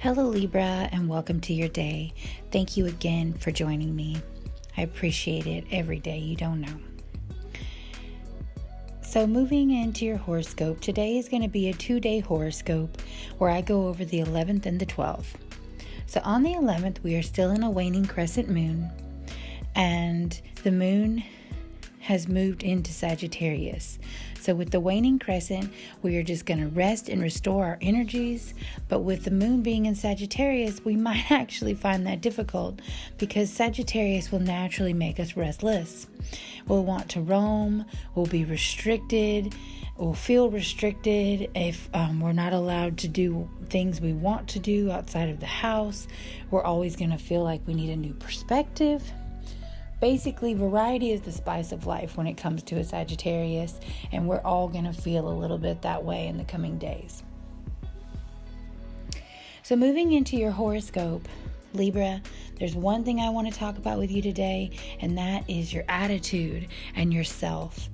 Hello Libra, and welcome to your day. Thank you again for joining me. I appreciate it every day, you don't know. So moving into your horoscope, today is going to be a 2-day horoscope where I go over the 11th and the 12th. So on the 11th, we are still in a waning crescent moon, and the moon has moved into Sagittarius. So with the waning crescent, we are just going to rest and restore our energies. But with the moon being in Sagittarius, we might actually find that difficult because Sagittarius will naturally make us restless. We'll want to roam, we'll be restricted, we'll feel restricted if we're not allowed to do things we want to do outside of the house. We're always going to feel like we need a new perspective. Basically, variety is the spice of life when it comes to a Sagittarius, and we're all going to feel a little bit that way in the coming days. So moving into your horoscope, Libra, there's one thing I want to talk about with you today, and that is your attitude and yourself.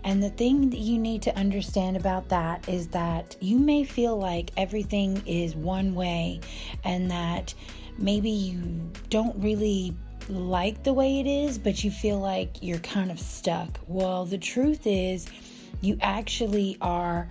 And the thing that you need to understand about that is that you may feel like everything is one way and that maybe you don't really like the way it is, but you feel like you're kind of stuck. Well, the truth is you actually are,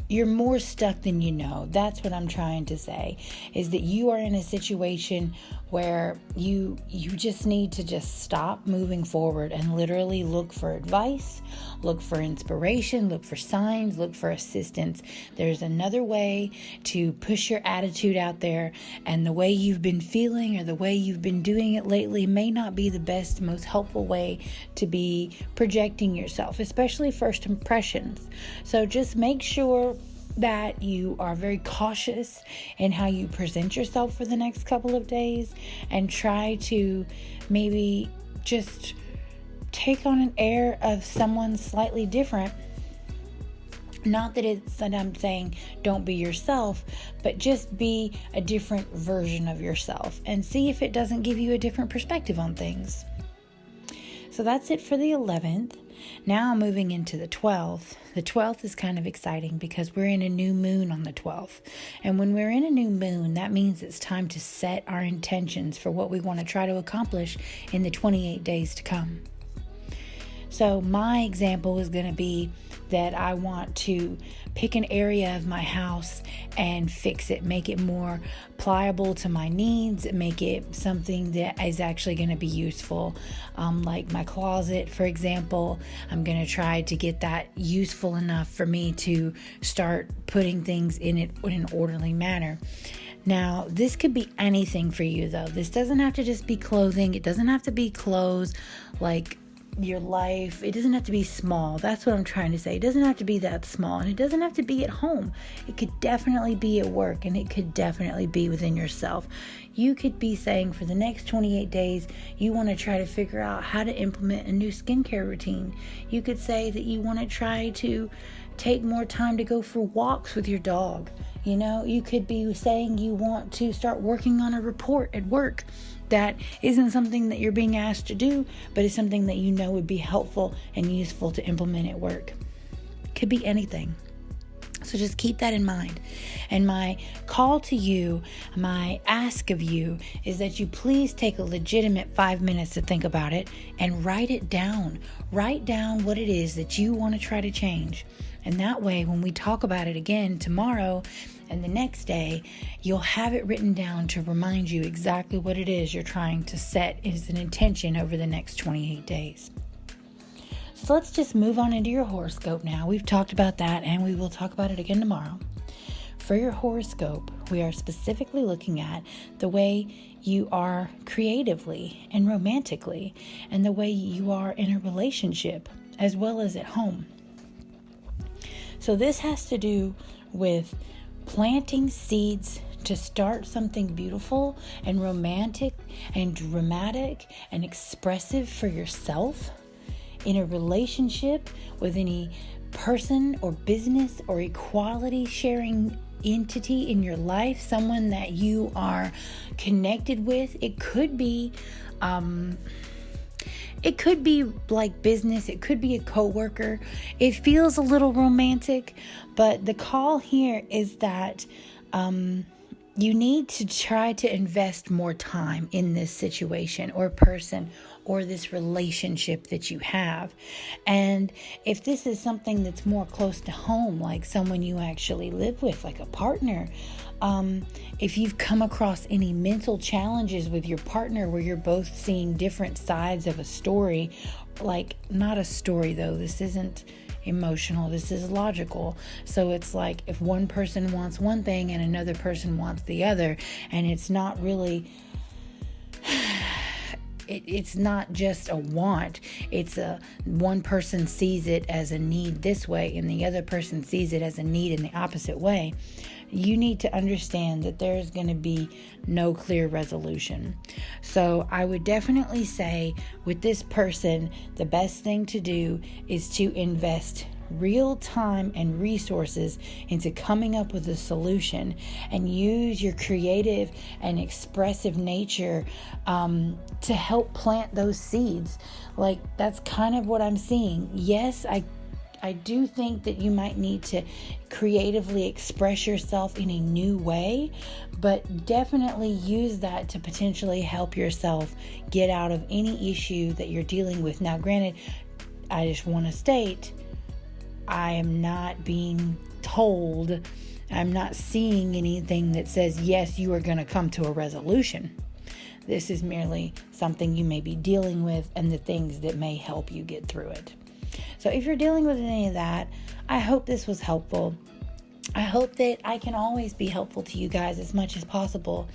you're more stuck than you know. That's what I'm trying to say, is that you are in a situation where you just need to just stop moving forward and literally look for advice, look for inspiration, look for signs, look for assistance. There's another way to push your attitude out there, and the way you've been feeling or the way you've been doing it lately may not be the best, most helpful way to be projecting yourself, especially first impressions. So just make sure that you are very cautious in how you present yourself for the next couple of days, and try to maybe just take on an air of someone slightly different. Not that it's that I'm saying don't be yourself, but just be a different version of yourself and see if it doesn't give you a different perspective on things. So that's it for the 11th. Now moving into the 12th. The 12th is kind of exciting because we're in a new moon on the 12th. And when we're in a new moon, that means it's time to set our intentions for what we want to try to accomplish in the 28 days to come. So my example is going to be that I want to pick an area of my house and fix it, make it more pliable to my needs, make it something that is actually going to be useful. Like my closet, for example, I'm going to try to get that useful enough for me to start putting things in it in an orderly manner. Now, this could be anything for you, though. This doesn't have to just be clothing. It doesn't have to be clothes like your life. It doesn't have to be small. That's what I'm trying to say. It doesn't have to be that small, and it doesn't have to be at home. It could definitely be at work, and it could definitely be within yourself. You could be saying for the next 28 days, you want to try to figure out how to implement a new skincare routine. You could say that you want to try to take more time to go for walks with your dog. You could be saying you want to start working on a report at work that isn't something that you're being asked to do, but is something that you know would be helpful and useful to implement at work. Could be anything. So just keep that in mind. And my call to you, my ask of you, is that you please take a legitimate 5 minutes to think about it and write it down. Write down what it is that you want to try to change. And that way, when we talk about it again tomorrow and the next day, you'll have it written down to remind you exactly what it is you're trying to set as an intention over the next 28 days. So let's just move on into your horoscope now. We've talked about that, and we will talk about it again tomorrow. For your horoscope, we are specifically looking at the way you are creatively and romantically, and the way you are in a relationship as well as at home. So this has to do with planting seeds to start something beautiful and romantic and dramatic and expressive for yourself in a relationship with any person or business or equality sharing entity in your life, someone that you are connected with. It could be like business. It could be a coworker. It feels a little romantic, but the call here is that you need to try to invest more time in this situation or person or this relationship that you have. And if this is something that's more close to home, like someone you actually live with, like a partner, if you've come across any mental challenges with your partner where you're both seeing different sides of a story, like not a story though, this isn't emotional, this is logical. So it's like if one person wants one thing and another person wants the other, and it's not really it's not just a want, it's a one person sees it as a need this way and the other person sees it as a need in the opposite way. You need to understand that there's going to be no clear resolution. So I would definitely say with this person, the best thing to do is to invest real time and resources into coming up with a solution, and use your creative and expressive nature to help plant those seeds. Like, that's kind of what I'm seeing. Yes, I do think that you might need to creatively express yourself in a new way, but definitely use that to potentially help yourself get out of any issue that you're dealing with. Now, granted, I just want to state, I am not being told, I'm not seeing anything that says, yes, you are going to come to a resolution. This is merely something you may be dealing with and the things that may help you get through it. So if you're dealing with any of that, I hope this was helpful. I hope that I can always be helpful to you guys as much as possible.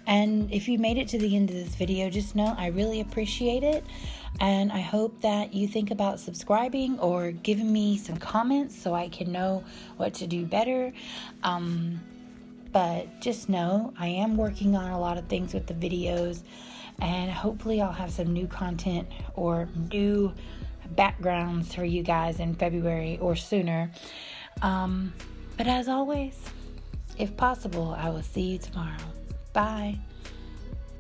And if you made it to the end of this video, just know I really appreciate it. And I hope that you think about subscribing or giving me some comments so I can know what to do better. But just know I am working on a lot of things with the videos, and hopefully I'll have some new content or new backgrounds for you guys in February or sooner. But as always, if possible, I will see you tomorrow. Bye.